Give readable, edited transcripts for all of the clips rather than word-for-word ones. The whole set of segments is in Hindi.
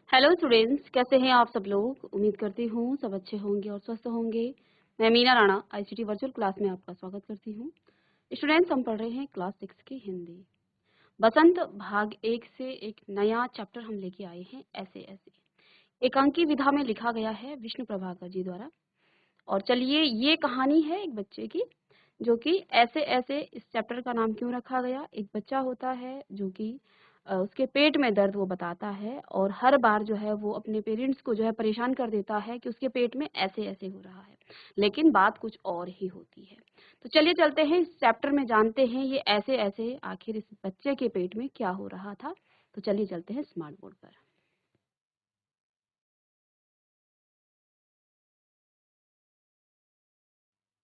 हेलो स्टूडेंट्स, कैसे हैं आप सब लोग। उम्मीद करती हूँ सब अच्छे होंगे और स्वस्थ होंगे। मैं Meena Rana ICT virtual class में आपका स्वागत करती हूँ। स्टूडेंट्स, हम पढ़ रहे हैं क्लास 6 की हिंदी। बसंत भाग 1 से एक नया चैप्टर हम लेके आए हैं, ऐसे ऐसे। एकांकी विधा में लिखा गया है विष्णु प्रभाकर जी द्वारा। और चलिए, ये कहानी है एक बच्चे की, जो कि ऐसे ऐसे। इस चैप्टर का नाम क्यों रखा गया? एक बच्चा होता है जो कि उसके पेट में दर्द वो बताता है, और हर बार जो है वो अपने पेरेंट्स को जो है परेशान कर देता है कि उसके पेट में ऐसे ऐसे हो रहा है, लेकिन बात कुछ और ही होती है। तो चलिए चलते हैं इस चैप्टर में, जानते हैं ये ऐसे ऐसे आखिर इस बच्चे के पेट में क्या हो रहा था। तो चलिए चलते हैं स्मार्ट बोर्ड पर।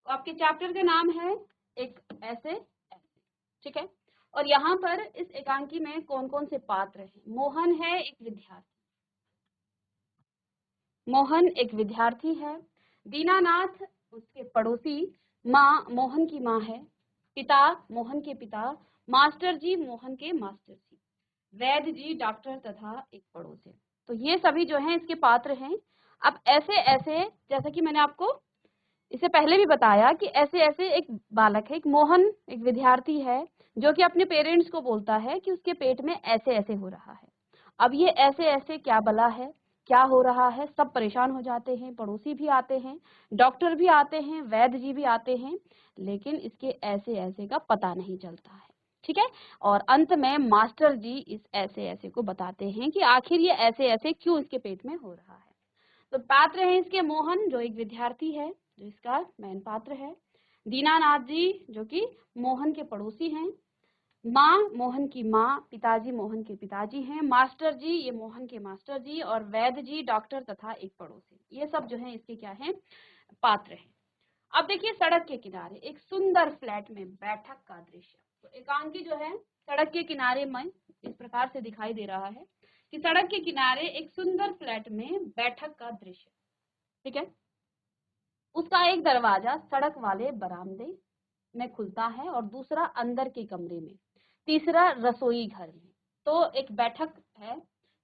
तो आपके चैप्टर का नाम है एक ऐसे ऐसे, ठीक है। और यहाँ पर इस एकांकी में कौन कौन से पात्र हैं? मोहन है एक विद्यार्थी, मोहन एक विद्यार्थी है। दीनानाथ उसके पड़ोसी, माँ मोहन की माँ है, पिता मोहन के पिता, मास्टर जी मोहन के मास्टर जी, वैद्य जी डॉक्टर तथा एक पड़ोसी। तो ये सभी जो हैं इसके पात्र हैं। अब ऐसे ऐसे, जैसा कि मैंने आपको इससे पहले भी बताया कि ऐसे ऐसे एक बालक है, एक मोहन एक विद्यार्थी है, जो कि अपने पेरेंट्स को बोलता है कि उसके पेट में ऐसे ऐसे हो रहा है। अब ये ऐसे ऐसे क्या बला है, क्या हो रहा है, सब परेशान हो जाते हैं। पड़ोसी भी आते हैं, डॉक्टर भी आते हैं, वैद्य जी भी आते हैं, लेकिन इसके ऐसे ऐसे का पता नहीं चलता है, ठीक है। और अंत में मास्टर जी इस ऐसे ऐसे को बताते हैं कि आखिर ये ऐसे ऐसे क्यों इसके पेट में हो रहा है। तो पात्र है इसके मोहन, जो एक विद्यार्थी है, जो इसका मेन पात्र है। दीनानाथ जी, जो कि मोहन के पड़ोसी हैं। माँ मोहन की माँ, पिताजी मोहन के पिताजी हैं। मास्टर जी, ये मोहन के मास्टर जी, और वैद्य जी डॉक्टर तथा एक पड़ोसी, ये सब जो है इसके क्या है, पात्र हैं। अब देखिए, सड़क के किनारे एक सुंदर फ्लैट में बैठक का दृश्य। तो एकांकी जो है सड़क के किनारे में इस प्रकार से दिखाई दे रहा है कि सड़क के किनारे एक सुंदर फ्लैट में बैठक का दृश्य, ठीक है। उसका एक दरवाजा सड़क वाले बरामदे में खुलता है, और दूसरा अंदर के कमरे में, तीसरा रसोई घर में। तो एक बैठक है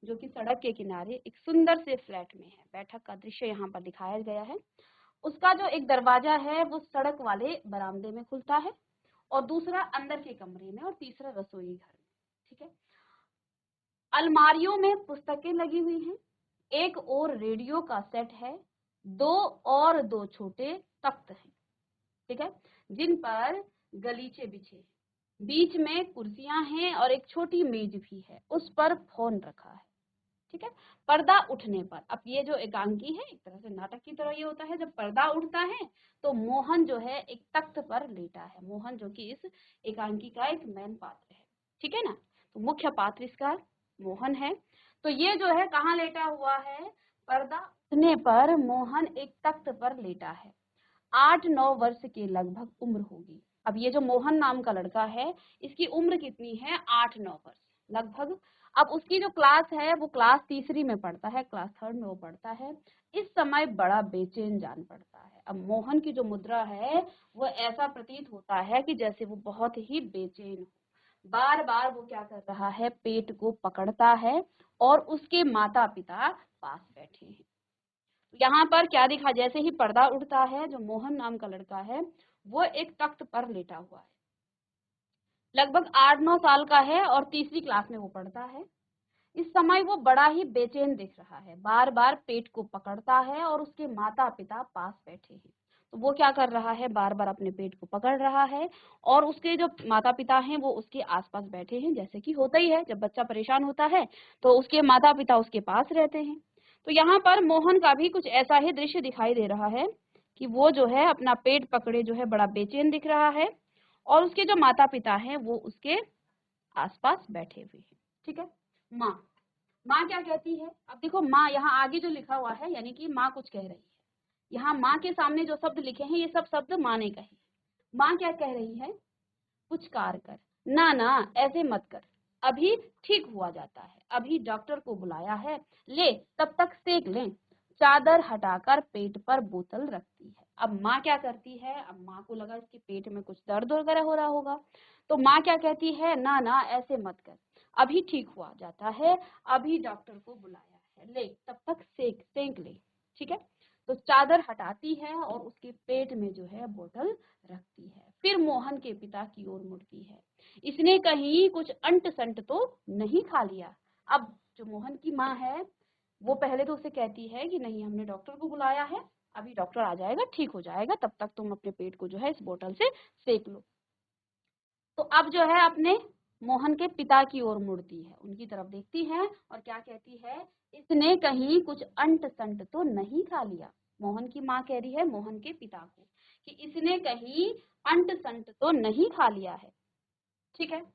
जो कि सड़क के किनारे एक सुंदर से फ्लैट में है। बैठक का दृश्य यहाँ पर दिखाया गया है। उसका जो एक दरवाजा है वो सड़क वाले बरामदे में खुलता है, और दूसरा अंदर के कमरे में, और तीसरा रसोई घर में, ठीक है। अलमारियों में पुस्तकें लगी हुई हैं, एक और रेडियो का सेट है, दो छोटे तख्त हैं, ठीक है, जिन पर गलीचे बिछे हैं। बीच में कुर्सियां हैं और एक छोटी मेज भी है, उस पर फोन रखा है, ठीक है। पर्दा उठने पर, अब ये जो एकांकी है एक तरह से नाटक की तरह ये होता है, जब पर्दा उठता है तो मोहन जो है एक तख्त पर लेटा है। मोहन जो कि इस एकांकी का एक मेन पात्र है, ठीक है ना। तो मुख्य पात्र इसका मोहन है। तो ये जो है कहाँ लेटा हुआ है? पर्दा उठने पर मोहन एक तख्त पर लेटा है। 8-9 वर्ष के लगभग उम्र होगी। अब ये जो मोहन नाम का लड़का है, इसकी उम्र कितनी है? 8-9 वर्ष लगभग। अब उसकी जो क्लास है वो क्लास तीसरी में पढ़ता है, क्लास थर्ड में वो पढ़ता है। इस समय बड़ा बेचैन जान पड़ता है। अब मोहन की जो मुद्रा है वो ऐसा प्रतीत होता है कि जैसे वो बहुत ही बेचैन हो। बार बार वो क्या कर रहा है? पेट को पकड़ता है, और उसके माता पिता पास बैठे हैं। यहाँ पर क्या दिखा? जैसे ही पर्दा उठता है, जो मोहन नाम का लड़का है वो एक तख्त पर लेटा हुआ है, लगभग 8-9 साल का है, और तीसरी क्लास में वो पढ़ता है। इस समय वो बड़ा ही बेचैन दिख रहा है, बार बार पेट को पकड़ता है, और उसके माता पिता पास बैठे हैं। तो वो क्या कर रहा है? बार बार अपने पेट को पकड़ रहा है, और उसके जो माता पिता हैं वो उसके आसपास बैठे हैं। जैसे कि होता ही है, जब बच्चा परेशान होता है तो उसके माता पिता उसके पास रहते हैं। तो यहाँ पर मोहन का भी कुछ ऐसा ही दृश्य दिखाई दे रहा है कि वो जो है अपना पेट पकड़े जो है बड़ा बेचैन दिख रहा है, और उसके जो माता पिता हैं वो उसके आसपास बैठे हुए हैं, ठीक है। माँ, माँ क्या कहती है? अब देखो, माँ यहाँ आगे जो लिखा हुआ है, यानी कि माँ कुछ कह रही है। यहाँ माँ के सामने जो शब्द लिखे हैं ये सब शब्द माँ ने कहे। माँ क्या कह रही है? कुछ कार्य कर, ना ना ऐसे मत कर, अभी ठीक हुआ जाता है, अभी डॉक्टर को बुलाया है, ले तब तक सेक लें। चादर हटाकर पेट पर बोतल रखती है। अब माँ क्या करती है? अब माँ को लगा इसके पेट में कुछ दर्द वगैरह हो रहा होगा, तो माँ क्या कहती है? ना ना ऐसे मत कर, अभी ठीक हुआ जाता है, अभी डॉक्टर को बुलाया है। है, ले तब तक सेंक ले। ठीक है, तो चादर हटाती है और उसके पेट में जो है बोतल रखती है। फिर मोहन के पिता की ओर मुड़ती है, इसने कहीं कुछ अंट संट तो नहीं खा लिया। अब जो मोहन की माँ है वो पहले तो उसे कहती है कि नहीं, हमने डॉक्टर को बुलाया है, अभी डॉक्टर आ जाएगा, ठीक हो जाएगा, तब तक तुम अपने पेट को जो है इस बोतल से सेक लो। तो अब जो है अपने मोहन के पिता की ओर मुड़ती है, उनकी तरफ देखती है और क्या कहती है, इसने कहीं कुछ अंट संट तो नहीं खा लिया। मोहन की माँ कह रही है मोहन के पिता को कि इसने कहीं अंट संट तो नहीं खा लिया है। ठीक है,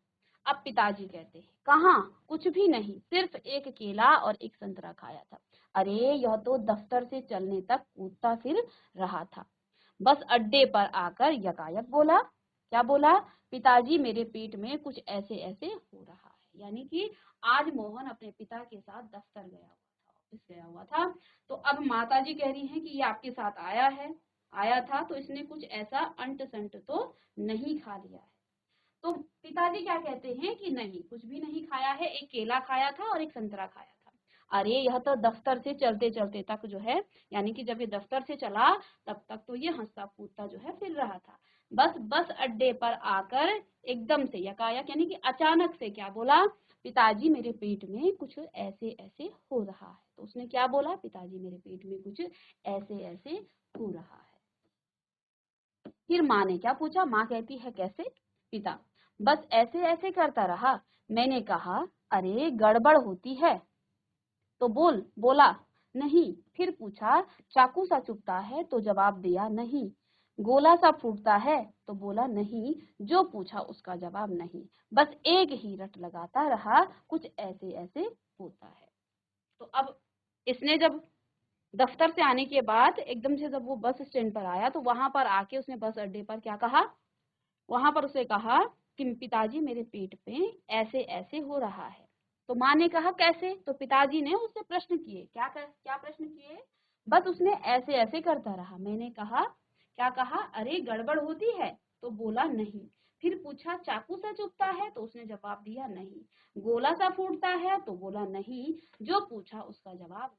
अब पिताजी कहते हैं कहाँ, कुछ भी नहीं, सिर्फ एक केला और एक संतरा खाया था। अरे यह तो दफ्तर से चलने तक कूदता फिर रहा था, बस अड्डे पर आकर यकायक बोला। क्या बोला, पिताजी मेरे पेट में कुछ ऐसे ऐसे हो रहा है। यानी कि आज मोहन अपने पिता के साथ दफ्तर गया हुआ था, ऑफिस गया हुआ था। तो अब माताजी कह रही हैं कि ये आपके साथ आया था, तो इसने कुछ ऐसा अंट संट तो नहीं खा लिया है। तो पिताजी क्या कहते हैं कि नहीं, कुछ भी नहीं खाया है, एक केला खाया था और एक संतरा खाया था। अरे यह तो दफ्तर से चलते चलते तक जो है, यानी कि जब ये दफ्तर से चला तब तक तो ये हंसता कूदता जो है फिर रहा था, बस अड्डे पर आकर एकदम से यकायक यानी कि अचानक से क्या बोला, पिताजी मेरे पेट में कुछ ऐसे ऐसे हो रहा है। तो उसने क्या बोला, पिताजी मेरे पेट में कुछ ऐसे ऐसे हो रहा है। फिर माँ ने क्या पूछा, माँ कहती है कैसे, पिता बस ऐसे ऐसे करता रहा। मैंने कहा अरे गड़बड़ होती है तो बोला नहीं। फिर पूछा चाकू सा चुभता है तो जवाब दिया नहीं। गोला सा फूटता है तो बोला नहीं। जो पूछा उसका जवाब नहीं। बस एक ही रट लगाता रहा, कुछ ऐसे ऐसे होता है। तो अब इसने जब दफ्तर से आने के बाद एकदम से जब वो बस स्टैंड पर आया तो वहां पर आके उसने बस अड्डे पर क्या कहा, वहां पर उसे कहा कि पिताजी मेरे पेट में ऐसे ऐसे हो रहा है। तो माँ ने कहा कैसे, तो पिताजी ने उससे प्रश्न किए, क्या प्रश्न किए, बस उसने ऐसे ऐसे करता रहा। मैंने कहा, क्या कहा, अरे गड़बड़ होती है तो बोला नहीं। फिर पूछा चाकू सा चुभता है तो उसने जवाब दिया नहीं। गोला सा फूटता है तो बोला नहीं। जो पूछा उसका जवाब,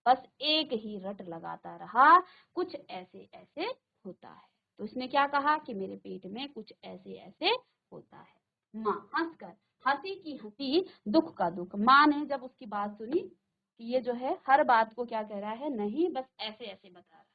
बस एक ही रट लगाता रहा, कुछ ऐसे ऐसे होता है। तो उसने क्या कहा कि मेरे पेट में कुछ ऐसे ऐसे होता है। माँ हंसकर, हंसी की हंसी दुख का दुख। माँ ने जब उसकी बात सुनी कि ये जो है हर बात को क्या कह रहा है, नहीं बस ऐसे ऐसे बता रहा है,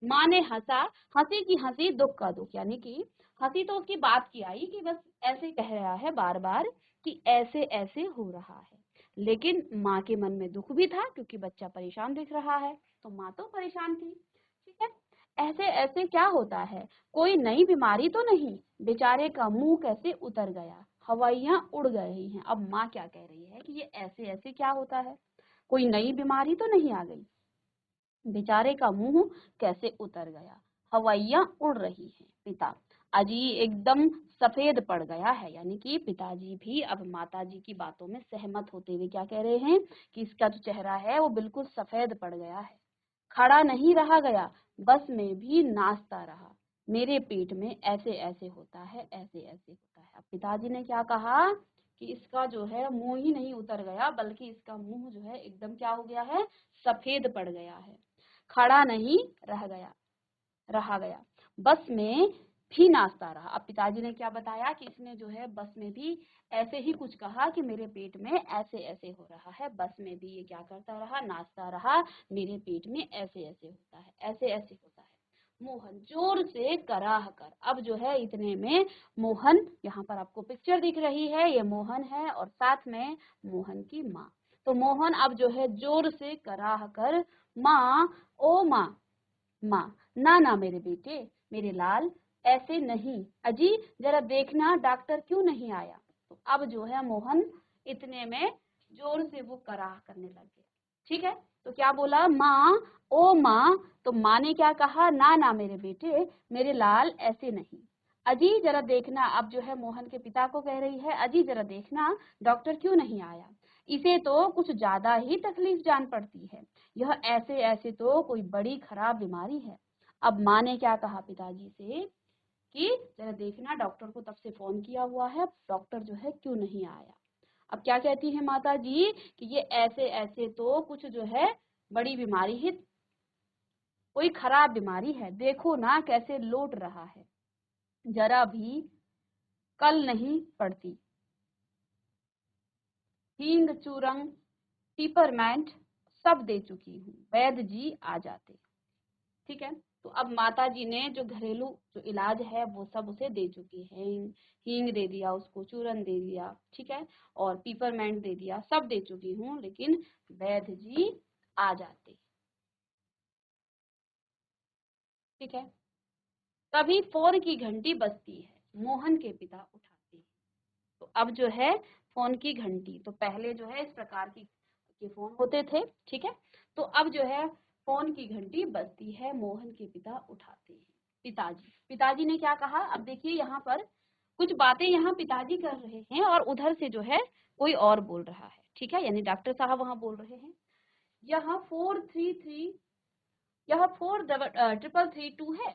माँ ने हंसा, हंसी की हंसी दुख का दुख, यानी कि हंसी तो उसकी बात की आई कि बस ऐसे कह रहा है बार बार कि ऐसे ऐसे हो रहा है। लेकिन माँ के मन में दुख भी था क्योंकि बच्चा परेशान दिख रहा है, तो माँ तो परेशान थी। ठीक है, ऐसे ऐसे क्या होता है, कोई नई बीमारी तो नहीं, बेचारे का मुंह कैसे उतर गया, हवाइयां उड़ गई हैं। अब माँ क्या कह रही है कि ये ऐसे ऐसे क्या होता है, कोई नई बीमारी तो नहीं आ गई, बेचारे का मुंह कैसे उतर गया, हवाइयां उड़ रही हैं। पिता अजी एकदम सफेद पड़ गया है, यानी कि पिताजी भी अब माताजी की बातों में सहमत होते हुए क्या कह रहे हैं कि इसका जो चेहरा है वो बिल्कुल सफेद पड़ गया है, खड़ा नहीं रहा गया, बस में भी नाचता रहा। मेरे पेट में ऐसे ऐसे होता है, ऐसे ऐसे होता है। अब पिताजी ने क्या कहा कि इसका जो है मुंह ही नहीं उतर गया, बल्कि इसका मुंह जो है एकदम क्या हो गया है, सफेद पड़ गया है, खड़ा नहीं रहा गया, बस में भी नाचता रहा। अब पिताजी ने क्या बताया कि इसने जो है बस में भी ऐसे ही कुछ कहा कि मेरे पेट में ऐसे ऐसे हो रहा है, बस में भी ये क्या करता रहा, नाचता रहा, मेरे पेट में ऐसे ऐसे होता है, ऐसे ऐसे होता है। मोहन जोर से कराह कर, अब जो है इतने में मोहन, यहाँ पर आपको पिक्चर दिख रही है, ये मोहन है और साथ में मोहन की माँ। तो मोहन अब जो है जोर से कराह कर, माँ, ओ माँ, माँ, ना ना मेरे बेटे, मेरे लाल, ऐसे नहीं, अजी जरा देखना डॉक्टर क्यों नहीं आया। तो अब जो है मोहन इतने में जोर से वो कराह करने लग गया। ठीक है, तो क्या बोला, माँ, ओ माँ। तो माँ ने क्या कहा, ना ना मेरे बेटे, मेरे लाल, ऐसे नहीं, अजी जरा देखना। अब जो है मोहन के पिता को कह रही है, अजी जरा देखना डॉक्टर क्यों नहीं आया, इसे तो कुछ ज्यादा ही तकलीफ जान पड़ती है, यह ऐसे ऐसे तो कोई बड़ी खराब बीमारी है। अब माँ ने क्या कहा पिताजी से कि जरा देखना, डॉक्टर को तब से फोन किया हुआ है, डॉक्टर जो है क्यों नहीं आया। अब क्या कहती है माता जी कि ये ऐसे ऐसे तो कुछ जो है बड़ी बीमारी है, कोई खराब बीमारी है, देखो ना कैसे लौट रहा है, जरा भी कल नहीं पड़ती, हींग चूरंग पिपरमेंट सब दे चुकी हूँ, वैद्य जी आ जाते। ठीक है, तो अब माता जी ने जो घरेलू जो इलाज है वो सब उसे दे चुकी है, हींग दे दिया उसको, चूरन दे दिया, ठीक है, और पिपरमेंट दे दिया, सब दे चुकी हूँ, लेकिन वैद्य जी आ जाते। ठीक है, तभी फोन की घंटी बजती है, मोहन के पिता उठाते हैं। तो अब जो है फोन की घंटी, तो पहले जो है इस प्रकार की के फोन होते थे, ठीक है, तो अब जो है फोन की घंटी बजती है, मोहन के पिता उठाते हैं। पिताजी ने क्या कहा, अब देखिए यहाँ पर कुछ बातें यहाँ पिताजी कर रहे हैं और उधर से जो है कोई और बोल रहा है, ठीक है, यानी डॉक्टर साहब वहां बोल रहे हैं, यहाँ 433, यह 43332 है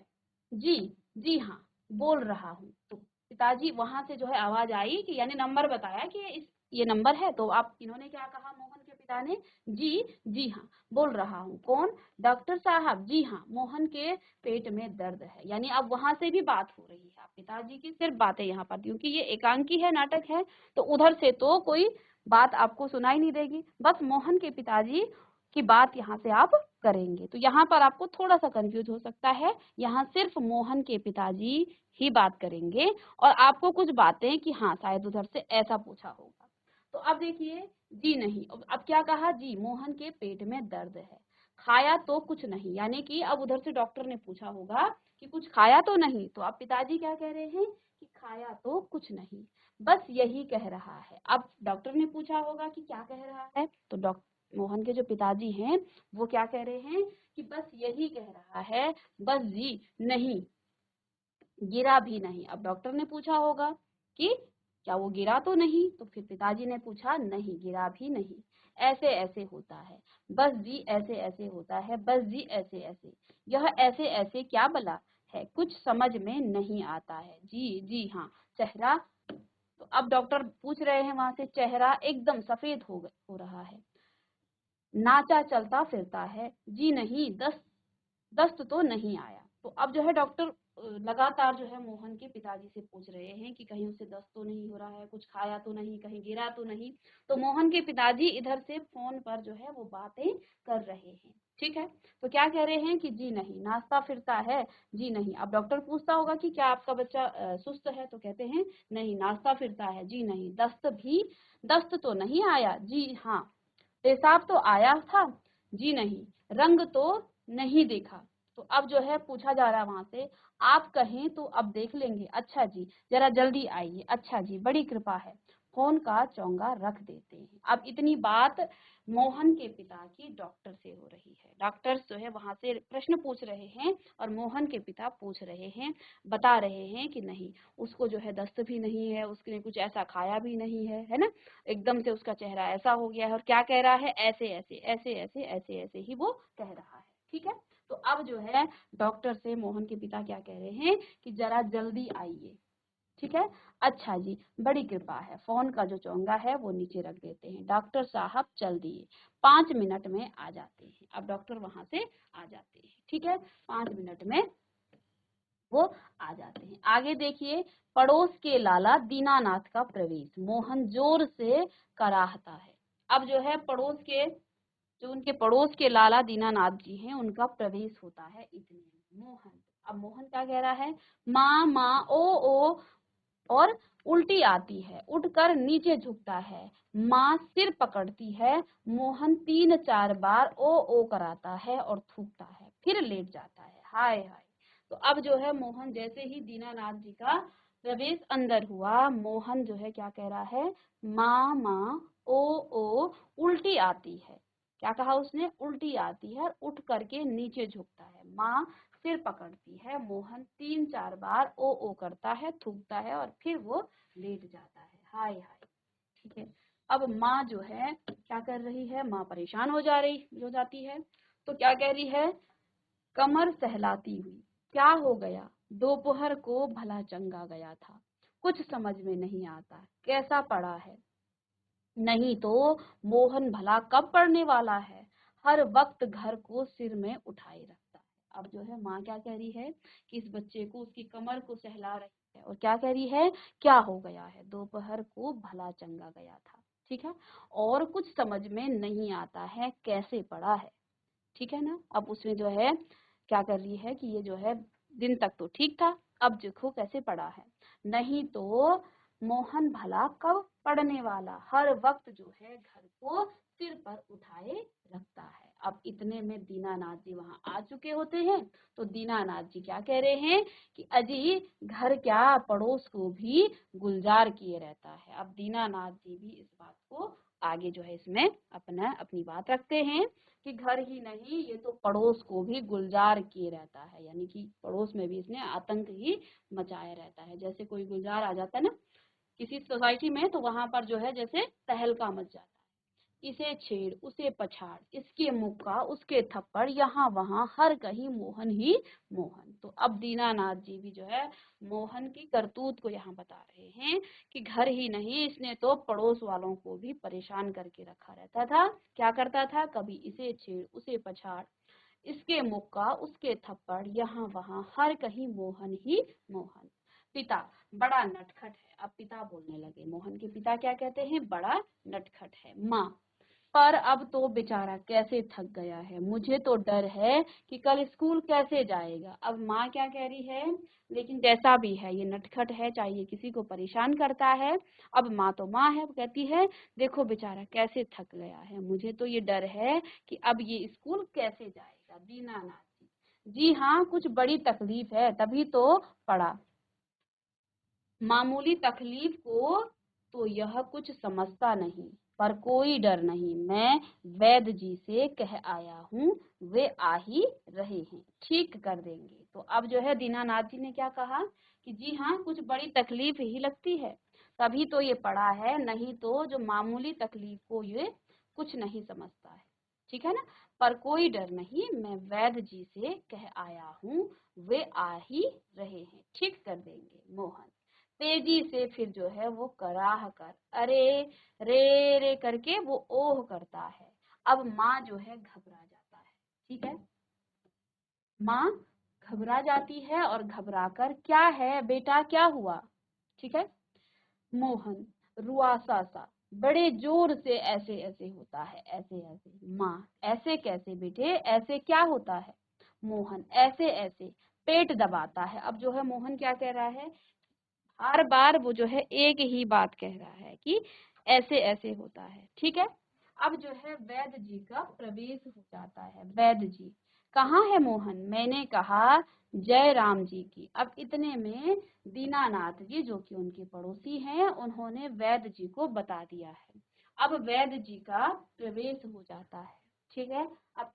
जी, जी हाँ बोल रहा हूँ। तो पिताजी वहां से जो है आवाज आई कि यानी नंबर बताया कि ये नंबर है, तो आप इन्होंने क्या कहा, मोहन के पिता ने, जी, जी हाँ बोल रहा हूँ। कौन, डॉक्टर साहब, जी हाँ, मोहन के पेट में दर्द है, यानी अब वहां से भी बात हो रही है। पिताजी की सिर्फ बातें यहाँ पर, क्योंकि ये एकांकी है, नाटक है, तो उधर से तो कोई बात आपको सुनाई नहीं देगी, बस मोहन के पिताजी की बात यहाँ से आप करेंगे। तो यहाँ पर आपको थोड़ा सा कंफ्यूज हो सकता है, यहाँ सिर्फ मोहन के पिताजी ही बात करेंगे और आपको कुछ बातें कि हाँ शायद उधर से ऐसा पूछा होगा। तो अब देखिए, जी नहीं, अब क्या कहा, जी मोहन के पेट में दर्द है, खाया तो कुछ नहीं, यानी कि अब उधर से डॉक्टर ने पूछा होगा कि कुछ खाया तो नहीं, तो अब पिताजी क्या कह रहे हैं कि खाया तो कुछ नहीं, बस यही कह रहा है। अब डॉक्टर ने पूछा होगा कि क्या कह रहा है, तो डॉक्टर मोहन के जो पिताजी हैं वो क्या कह रहे हैं कि बस यही कह रहा है, बस जी नहीं, गिरा भी नहीं। अब डॉक्टर ने पूछा होगा कि क्या वो गिरा तो नहीं, तो फिर पिताजी ने पूछा नहीं, गिरा भी नहीं, ऐसे ऐसे होता है, बस जी ऐसे ऐसे होता है, बस जी ऐसे ऐसे, यह ऐसे ऐसे क्या बला है, कुछ समझ में नहीं आता है, जी, जी हाँ, चेहरा, तो अब डॉक्टर पूछ रहे हैं वहां से, चेहरा एकदम सफेद हो रहा है, नाचा चलता फिरता है, जी नहीं, दस्त तो नहीं आया। तो अब जो है डॉक्टर लगातार जो है मोहन के पिताजी से पूछ रहे हैं कि कहीं उसे दस्त तो नहीं हो रहा है, कुछ खाया तो नहीं, कहीं गिरा तो नहीं। तो मोहन के पिताजी इधर से फोन पर जो है वो बातें कर रहे हैं, ठीक है, तो क्या कह रहे हैं कि जी नहीं, नाचता फिरता है, जी नहीं। अब डॉक्टर पूछता होगा कि क्या आपका बच्चा सुस्त है, तो कहते हैं नहीं, नाचता फिरता है, जी नहीं, दस्त तो नहीं आया, जी हाँ, पेशाब तो आया था, जी नहीं, रंग तो नहीं देखा। तो अब जो है पूछा जा रहा है वहां से, आप कहें तो अब देख लेंगे, अच्छा जी जरा जल्दी आइए, अच्छा जी बड़ी कृपा है, फोन का चोंगा रख देते हैं। अब इतनी बात मोहन के पिता की डॉक्टर से हो रही है, डॉक्टर जो है वहां से प्रश्न पूछ रहे हैं और मोहन के पिता पूछ रहे हैं, बता रहे हैं कि नहीं, उसको जो है दस्त भी नहीं है, उसने कुछ ऐसा खाया भी नहीं है ना, एकदम से उसका चेहरा ऐसा हो गया है, और क्या कह रहा है, ऐसे ऐसे ऐसे ऐसे ऐसे ऐसे ही वो कह रहा है, ठीक है। तो अब जो है डॉक्टर से मोहन के पिता क्या कह रहे हैं कि जरा जल्दी आइए, ठीक है, अच्छा जी बड़ी कृपा है, फोन का जो चोंगा है वो नीचे रख देते हैं, डॉक्टर साहब चल दिए, 5 मिनट में आ जाते हैं। अब डॉक्टर वहां से आ जाते हैं, ठीक है, 5 मिनट में वो आ जाते हैं। आगे देखिए, पड़ोस के लाला दीनानाथ का प्रवेश, मोहन जोर से कराहता है। अब जो है पड़ोस के, जो उनके पड़ोस के लाला दीनानाथ जी हैं, उनका प्रवेश होता है इतने में। मोहन, अब मोहन क्या कह रहा है, माँ माँ ओ और उल्टी आती है, उठकर नीचे झुकता है, माँ सिर पकड़ती है, मोहन 3-4 बार ओ कराता है और थूकता है, फिर लेट जाता है, हाय हाय। तो अब जो है मोहन जैसे ही दीनानाथ जी का प्रवेश अंदर हुआ, मोहन जो है क्या कह रहा है, माँ माँ ओ उल्टी आती है, क्या कहा उसने, उल्टी आती है, और उठ करके नीचे झुकता है, माँ सिर पकड़ती है, मोहन 3-4 बार ओ करता है, थूकता है और फिर वो लेट जाता है, हाय हाय, ठीक है। अब माँ जो है क्या कर रही है, माँ परेशान हो जाती है, तो क्या कह रही है, कमर सहलाती हुई, क्या हो गया, दोपहर को भला चंगा गया था, कुछ समझ में नहीं आता, कैसा पड़ा है, नहीं तो मोहन भला कब पढ़ने वाला है, हर वक्त घर को सिर में उठाए रखता है। अब जो है माँ क्या कह रही है कि इस बच्चे को उसकी कमर को सहला रही है और क्या कह रही है, क्या हो गया है, दोपहर को भला चंगा गया था, ठीक है, और कुछ समझ में नहीं आता है कैसे पढ़ा है, ठीक है ना। अब उसमें जो है क्या कर रही है कि ये जो है दिन तक तो ठीक था, अब देखो कैसे पढ़ा है। नहीं तो मोहन भला कब पढ़ने वाला, हर वक्त जो है घर को सिर पर उठाए रखता है। अब इतने में दीनानाथ जी वहां आ चुके होते हैं, तो दीनानाथ जी क्या कह रहे हैं कि अजी घर क्या पड़ोस को भी गुलजार किए रहता है। अब दीनानाथ जी भी इस बात को आगे जो है इसमें अपनी बात रखते हैं कि घर ही नहीं ये तो पड़ोस को भी गुलजार किए रहता है, यानी कि पड़ोस में भी इसने आतंक ही मचाया रहता है। जैसे कोई गुलजार आ जाता है ना किसी सोसाइटी में, तो वहां पर जो है जैसे तहलका मच जाता है, इसे छेड़ उसे पछाड़, इसके मुक्का उसके थप्पड़, यहाँ वहां हर कहीं मोहन ही मोहन। तो अब दीनानाथ जी भी जो है मोहन की करतूत को यहाँ बता रहे हैं कि घर ही नहीं इसने तो पड़ोस वालों को भी परेशान करके रखा रहता था। क्या करता था, कभी इसे छेड़ उसे पछाड़, इसके मुक्का उसके थप्पड़, यहाँ वहां हर कहीं मोहन ही मोहन। पिता बड़ा नटखट है। अब पिता बोलने लगे, मोहन के पिता क्या कहते हैं, बड़ा नटखट है। माँ पर अब तो बेचारा कैसे थक गया है, मुझे तो डर है कि कल स्कूल कैसे जाएगा। अब माँ क्या कह रही है, लेकिन जैसा भी है ये नटखट है, चाहे ये किसी को परेशान करता है। अब माँ तो माँ है, वो कहती है देखो बेचारा कैसे थक गया है, मुझे तो ये डर है कि अब ये स्कूल कैसे जाएगा। दीनानाथ जी हाँ कुछ बड़ी तकलीफ है तभी तो पड़ा, मामूली तकलीफ को तो यह कुछ समझता नहीं, पर कोई डर नहीं, मैं वैद्य जी से कह आया हूँ, वे आ ही रहे हैं, ठीक कर देंगे। तो अब जो है दीनानाथ जी ने क्या कहा कि जी हाँ कुछ बड़ी तकलीफ ही लगती है तभी तो ये पड़ा है, नहीं तो जो मामूली तकलीफ को ये कुछ नहीं समझता है, ठीक है ना। पर कोई डर नहीं, मैं वैद्य जी से कह आया हूँ, वे आ ही रहे हैं, ठीक कर देंगे। मोहन तेजी से फिर जो है वो कराह कर अरे रे रे करके वो ओह करता है। अब माँ जो है घबरा जाता है, ठीक है, माँ घबरा जाती है और घबराकर क्या है बेटा क्या हुआ, ठीक है। मोहन रुआसा सा बड़े जोर से ऐसे ऐसे होता है, ऐसे ऐसे। माँ ऐसे कैसे बेटे, ऐसे क्या होता है। मोहन ऐसे ऐसे पेट दबाता है। अब जो है मोहन क्या कह रहा है, हर बार वो जो है एक ही बात कह रहा है कि ऐसे ऐसे होता है, ठीक है। अब जो है वैद्य जी का प्रवेश हो जाता है। वैद्य जी कहाँ है मोहन, मैंने कहा जय राम जी की। अब इतने में दीनानाथ जी जो कि उनके पड़ोसी हैं उन्होंने वैद्य जी को बता दिया है। अब वैद्य जी का प्रवेश हो जाता है, ठीक है। अब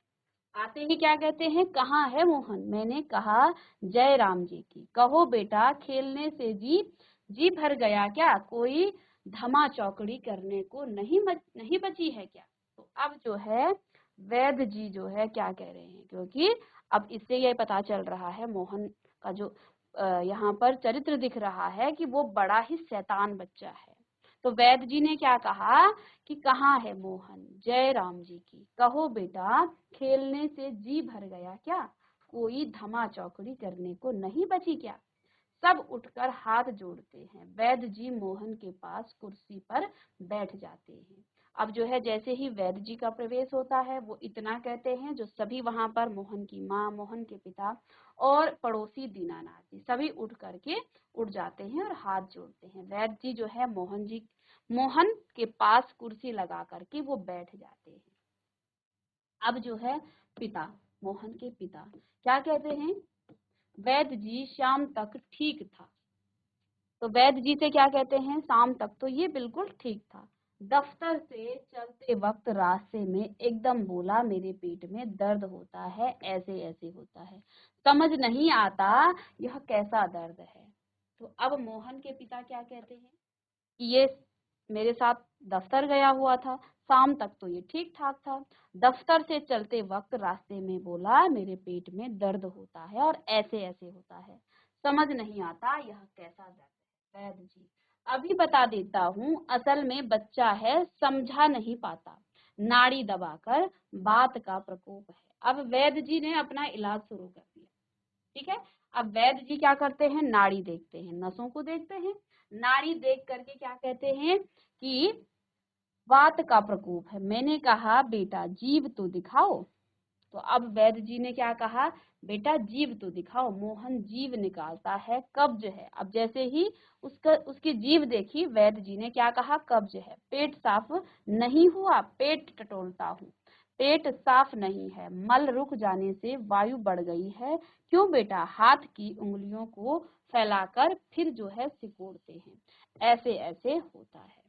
आते ही क्या कहते हैं, कहाँ है मोहन, मैंने कहा जय राम जी की। कहो बेटा खेलने से जी भर गया क्या, कोई धमा चौकड़ी करने को नहीं बची है क्या। तो अब जो है वैद्य जी जो है क्या कह रहे हैं, क्योंकि अब इससे ये पता चल रहा है मोहन का जो यहाँ पर चरित्र दिख रहा है कि वो बड़ा ही शैतान बच्चा है। तो वैद्य जी ने क्या कहा कि कहाँ है मोहन, जय राम जी की। कहो बेटा खेलने से जी भर गया क्या, कोई धमा चौकड़ी करने को नहीं बची क्या। सब उठकर हाथ जोड़ते हैं, वैद्य जी मोहन के पास कुर्सी पर बैठ जाते हैं। अब जो है जैसे ही वैद्य जी का प्रवेश होता है वो इतना कहते हैं, जो सभी वहां पर मोहन की माँ, मोहन के पिता और पड़ोसी दीनानाथ जी सभी उठ जाते हैं और हाथ जोड़ते हैं। वैद्य जी जो है मोहन के पास कुर्सी लगा करके वो बैठ जाते हैं। अब जो है पिता, मोहन के पिता क्या कहते हैं, वैद्य जी शाम तक ठीक था। तो वैद्य जी से क्या कहते हैं, शाम तक तो ये बिल्कुल ठीक था। दफ्तर से चलते वक्त रास्ते में एकदम बोला मेरे पेट में दर्द होता है, ऐसे ऐसे होता है, समझ नहीं आता यह कैसा दर्द है। तो अब मोहन के पिता क्या कहते हैं कि ये मेरे साथ दफ्तर गया हुआ था, शाम तक तो ये ठीक ठाक था, दफ्तर से चलते वक्त रास्ते में बोला मेरे पेट में दर्द होता है और ऐसे ऐसे होता है, समझ नहीं आता यह कैसा दर्द है। वैद्य जी अभी बता देता हूँ, असल में बच्चा है, समझा नहीं पाता, नाड़ी दबाकर बात का प्रकोप है। अब वैद्य जी ने अपना इलाज शुरू कर दिया। ठीक है, अब वैद्य जी क्या करते हैं, नाड़ी देखते हैं, नसों को देखते हैं। नाड़ी देख करके क्या कहते हैं कि वात का प्रकोप है। मैंने कहा बेटा जीभ तो दिखाओ। तो अब वैद्य जी ने क्या कहा, बेटा जीभ तो दिखाओ। मोहन जीभ निकालता है, कब्ज है। अब जैसे ही उसकी जीभ देखी, वैद्य जी ने क्या कहा, कब्ज है। पेट साफ नहीं हुआ, पेट टटोलता हूँ। पेट साफ नहीं है, मल रुक जाने से वायु बढ़ गई है। क्यों बेटा, हाथ की उंगलियों को फैलाकर फिर जो है सिकोड़ते हैं, ऐसे ऐसे होता है।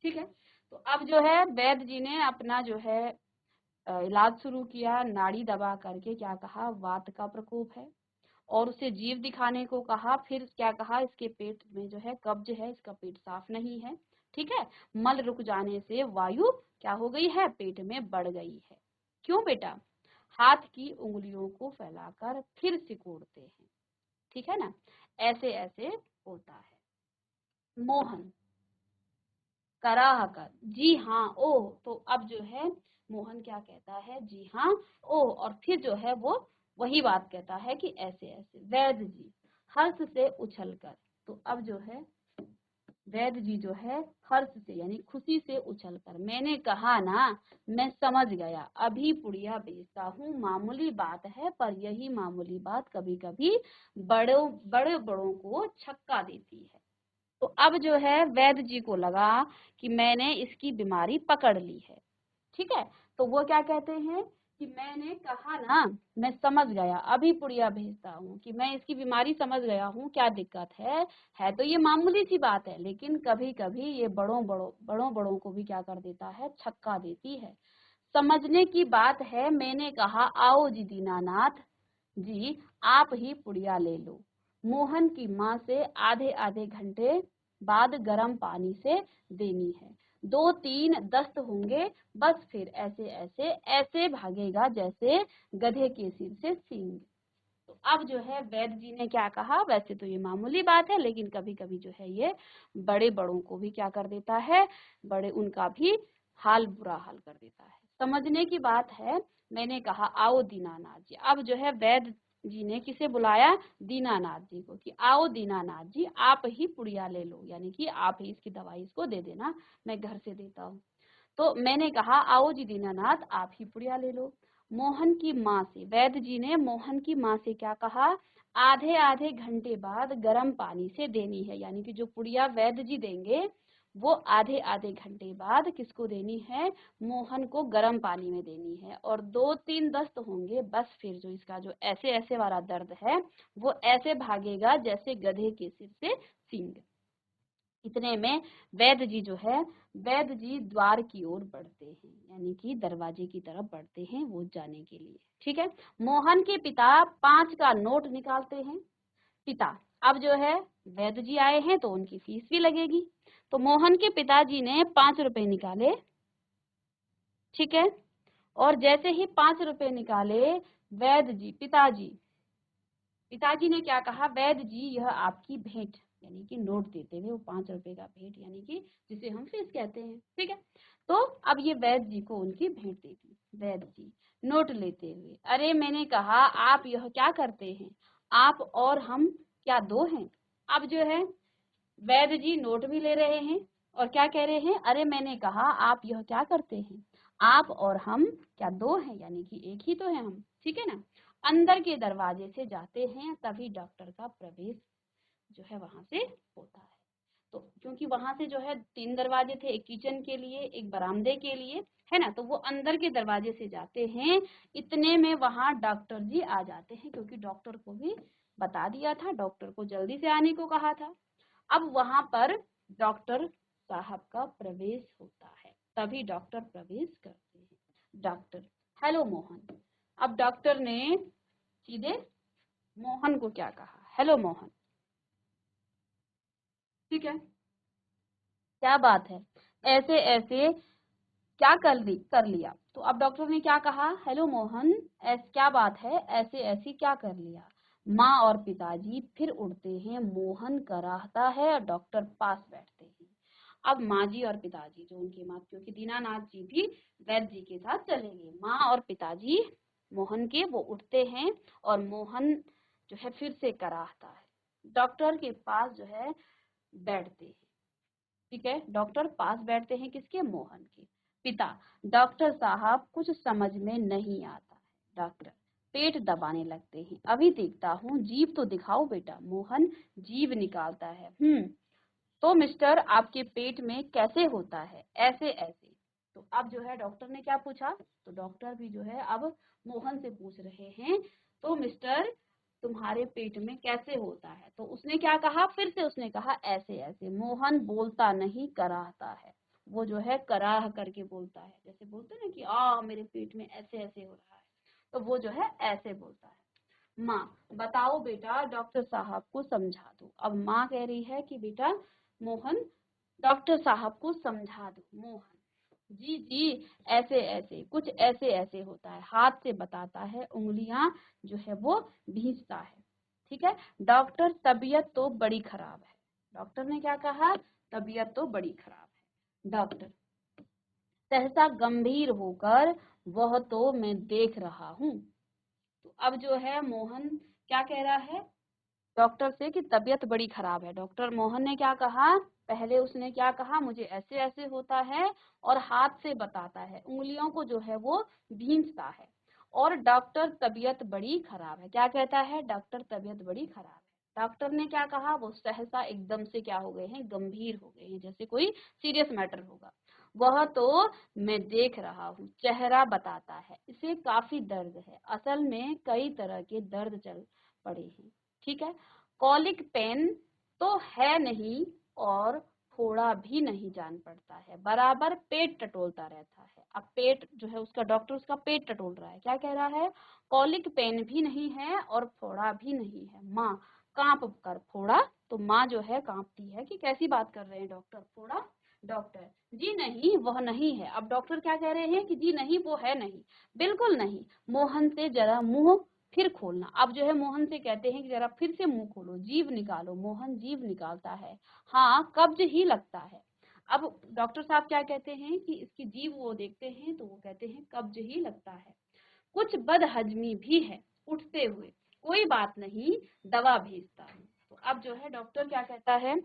ठीक है, तो अब जो है वैद्य जी ने अपना जो है इलाज शुरू किया। नाड़ी दबा करके क्या कहा, वात का प्रकोप है, और उसे जीभ दिखाने को कहा। फिर क्या कहा, इसके पेट में जो है कब्ज है, इसका पेट साफ नहीं है। ठीक है, मल रुक जाने से वायु क्या हो गई है, पेट में बढ़ गई है। क्यों बेटा, हाथ की उंगलियों को फैलाकर फिर सिकोड़ते हैं। ठीक है ना, ऐसे ऐसे होता है। मोहन कराह कर, जी हाँ ओह। तो अब जो है मोहन क्या कहता है, जी हाँ ओह, और फिर जो है वो वही बात कहता है कि ऐसे ऐसे। वैद्य जी हर्ष से उछल कर, तो अब जो है वैद्य जी जो है हर्ष से यानी खुशी से उछल कर, मैंने कहा ना, मैं समझ गया, अभी पुड़िया बेचता हूँ, मामूली बात है, पर यही मामूली बात कभी कभी बड़े बड़ों को छक्का देती है। तो अब जो है वैद्य जी को लगा कि मैंने इसकी बीमारी पकड़ ली है। ठीक है, तो वो क्या कहते हैं कि मैंने कहा ना, मैं समझ गया, अभी पुड़िया भेजता हूँ, कि मैं इसकी बीमारी समझ गया हूँ, क्या दिक्कत है तो ये मामूली सी बात है, लेकिन कभी कभी ये बड़ों बड़ों को भी क्या कर देता है, छक्का देती है। समझने की बात है, मैंने कहा आओ जी दीनानाथ जी, आप ही पुड़िया ले लो। मोहन की माँ से आधे आधे घंटे बाद गर्म पानी से देनी है। 2-3 दस्त होंगे, बस फिर ऐसे ऐसे ऐसे भागेगा जैसे गधे के सिर से सींग। तो अब जो है वैद्य जी ने क्या कहा, वैसे तो ये मामूली बात है, लेकिन कभी कभी जो है ये बड़े बड़ों को भी क्या कर देता है, बड़े उनका भी बुरा हाल कर देता है। समझने की बात है, मैंने कहा आओ दीनानाथ जी। अब जो है वैद्य जी ने किसे बुलाया, दीनानाथ जी को, कि आओ दीनानाथ जी, आप ही पुड़िया ले लो, यानी कि आप ही इसकी दवाई इसको दे देना, मैं घर से देता हूँ। तो मैंने कहा आओ जी दीनानाथ, आप ही पुड़िया ले लो। मोहन की माँ से, वैद्य जी ने मोहन की माँ से क्या कहा, आधे आधे घंटे बाद गर्म पानी से देनी है, यानी कि जो पुड़िया वैद्य जी देंगे वो आधे आधे घंटे बाद किसको देनी है, मोहन को गर्म पानी में देनी है। और 2-3 दस्त होंगे, बस फिर जो इसका जो ऐसे ऐसे वाला दर्द है वो ऐसे भागेगा जैसे गधे के सिर से सींग। इतने में वैद्य जी जो है, वैद्य जी द्वार की ओर बढ़ते हैं, यानी कि दरवाजे की तरफ बढ़ते हैं वो जाने के लिए। ठीक है, मोहन के पिता 5 का नोट निकालते हैं। पिता, अब जो है वैद्य जी आए हैं तो उनकी फीस भी लगेगी, तो मोहन के पिताजी ने 5 रुपए निकाले। ठीक है, और जैसे ही 5 रुपए निकाले, वैद्य जी पिताजी ने क्या कहा, वैद्य जी यह आपकी भेंट, यानी कि नोट देते हुए वो 5 रुपए का भेंट, यानी कि जिसे हम फीस कहते हैं। ठीक है, तो अब ये वैद्य जी को उनकी भेंट दे दी। वैद्य जी नोट लेते हुए, अरे मैंने कहा आप यह क्या करते हैं, आप और हम क्या दो हैं। अब जो है वैद्य जी नोट भी ले रहे हैं और क्या कह रहे हैं, अरे मैंने कहा आप यह क्या करते हैं, आप और हम क्या दो हैं, यानी कि एक ही तो है हम। ठीक है ना, अंदर के दरवाजे से जाते हैं, तभी डॉक्टर का प्रवेश जो है वहां से होता है। तो क्योंकि वहां से जो है 3 दरवाजे थे, एक किचन के लिए, एक बरामदे के लिए, है ना, तो वो अंदर के दरवाजे से जाते हैं। इतने में वहां डॉक्टर जी आ जाते हैं, क्योंकि डॉक्टर को भी बता दिया था, डॉक्टर को जल्दी से आने को कहा था। अब वहां पर डॉक्टर साहब का प्रवेश होता है, तभी डॉक्टर प्रवेश करते हैं। Doctor, hello Mohan. अब डॉक्टर ने सीधे मोहन को क्या कहा, हेलो मोहन। ठीक है, क्या बात है, ऐसे ऐसे क्या कर लिया। तो अब डॉक्टर ने क्या कहा, हेलो मोहन, क्या बात है, ऐसे ऐसी क्या कर लिया। माँ और पिताजी फिर उठते हैं, मोहन कराहता है और डॉक्टर पास बैठते हैं। अब माँ जी और पिताजी जो उनके माँ, क्योंकि दीनानाथ जी भी वैद्य जी के साथ चले गए, माँ और पिताजी मोहन के वो उठते हैं और मोहन जो है फिर से कराहता है, डॉक्टर के पास जो है बैठते हैं। ठीक है, डॉक्टर पास बैठते हैं किसके? मोहन के। पिता, डॉक्टर साहब कुछ समझ में नहीं आता है। डॉक्टर पेट दबाने लगते हैं। अभी देखता हूँ, जीभ तो दिखाओ बेटा। मोहन जीभ निकालता है। तो मिस्टर आपके पेट में कैसे होता है? ऐसे ऐसे। तो अब जो है डॉक्टर ने क्या पूछा? तो डॉक्टर भी जो है अब मोहन से पूछ रहे हैं, तो मिस्टर तुम्हारे पेट में कैसे होता है? तो उसने क्या कहा? फिर से उसने कहा ऐसे ऐसे। मोहन बोलता नहीं, कराहता है। वो जो है कराह करके बोलता है, जैसे बोलते हैं ना कि मेरे पेट में ऐसे ऐसे हो रहा है, तो वो जो है ऐसे बोलता है। माँ, बताओ बेटा, डॉक्टर साहब को समझा दो। अब माँ कह रही है कि बेटा मोहन डॉक्टर साहब को समझा दो। मोहन जी जी, ऐसे ऐसे, कुछ ऐसे ऐसे होता है। हाथ से बताता है, उंगलियां जो है वो भींचता है। ठीक है, डॉक्टर तबीयत तो बड़ी खराब है। डॉक्टर ने क्या कहा? तबीयत तो बड़ी खराब है। डॉक्टर सहसा गंभीर होकर, वह तो मैं देख रहा हूँ। तो अब जो है मोहन क्या कह रहा है डॉक्टर से कि तबीयत बड़ी खराब है। डॉक्टर मोहन ने क्या कहा? पहले उसने क्या कहा? मुझे ऐसे ऐसे होता है, और हाथ से बताता है, उंगलियों को जो है वो भींचता है। और डॉक्टर तबीयत बड़ी खराब है। क्या कहता है? डॉक्टर तबीयत बड़ी खराब है। डॉक्टर ने क्या कहा? वो सहसा एकदम से क्या हो गए हैं? गंभीर हो गए हैं, जैसे कोई सीरियस मैटर होगा। वह तो मैं देख रहा हूँ, चेहरा बताता है, इसे काफी दर्द है। असल में कई तरह के दर्द चल पड़े हैं। ठीक है, कॉलिक पेन तो है नहीं, और थोड़ा भी नहीं जान पड़ता है, बराबर पेट टटोलता रहता है। अब पेट जो है उसका, डॉक्टर उसका पेट टटोल रहा है। क्या कह रहा है? कॉलिक पेन भी नहीं है और फोड़ा भी नहीं है। माँ कांप कर फोड़ा। तो माँ जो है कांपती है कि कैसी बात कर रहे हैं डॉक्टर, फोड़ा? डॉक्टर जी नहीं, वह नहीं है। अब डॉक्टर क्या कह रहे हैं कि जी नहीं, वो है नहीं, बिल्कुल नहीं। मोहन से जरा मुंह फिर खोलना। अब जो है मोहन से कहते हैं कि जरा फिर से मुंह खोलो, जीभ निकालो। मोहन जीभ निकालता है। हाँ, कब्ज ही लगता है। अब डॉक्टर साहब क्या कहते हैं कि इसकी जीभ वो देखते हैं, तो वो कहते हैं कब्ज ही लगता है, कुछ बदहजमी भी है। उठते हुए, कोई बात नहीं, दवा भेजता हूँ। तो अब जो है डॉक्टर क्या कहता है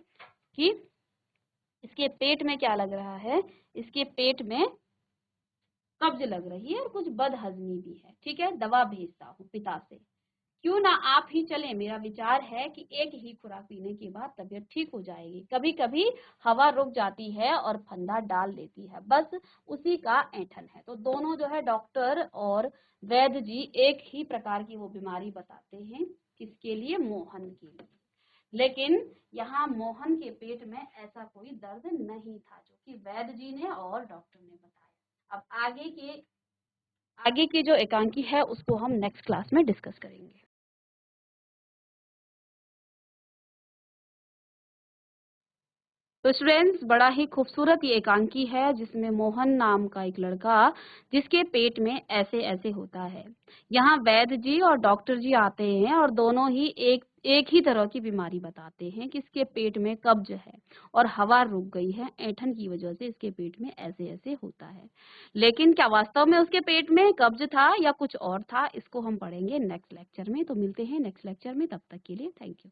कि इसके पेट में क्या लग रहा है? इसके पेट में कब्ज लग रही है और कुछ बदहजमी भी है। ठीक है, दवा भेजता हूँ पिता से। क्यों ना आप ही चलें? मेरा विचार है कि एक ही खुराक पीने के बाद तबीयत ठीक हो जाएगी। कभी कभी हवा रुक जाती है और फंदा डाल देती है, बस उसी का ऐंठन है। तो दोनों जो है डॉक्टर और वैद्य जी एक ही प्रकार की वो बीमारी बताते हैं। किसके लिए? मोहन के लिए। लेकिन यहाँ मोहन के पेट में ऐसा कोई दर्द नहीं था, जो कि वैद्य जी ने और डॉक्टर ने बताया। अब आगे की जो एकांकी है उसको हम नेक्स्ट क्लास में डिस्कस करेंगे। तो स्टूडेंट्स, बड़ा ही खूबसूरत ये एकांकी है, जिसमें मोहन नाम का एक लड़का, जिसके पेट में ऐसे ऐसे होता है। यहाँ वैद्य जी और डॉक्टर जी आते हैं और दोनों ही एक एक ही तरह की बीमारी बताते हैं कि इसके पेट में कब्ज है और हवा रुक गई है, ऐंठन की वजह से इसके पेट में ऐसे ऐसे होता है। लेकिन क्या वास्तव में उसके पेट में कब्ज था या कुछ और था, इसको हम पढ़ेंगे नेक्स्ट लेक्चर में। तो मिलते हैं नेक्स्ट लेक्चर में, तब तक के लिए थैंक यू।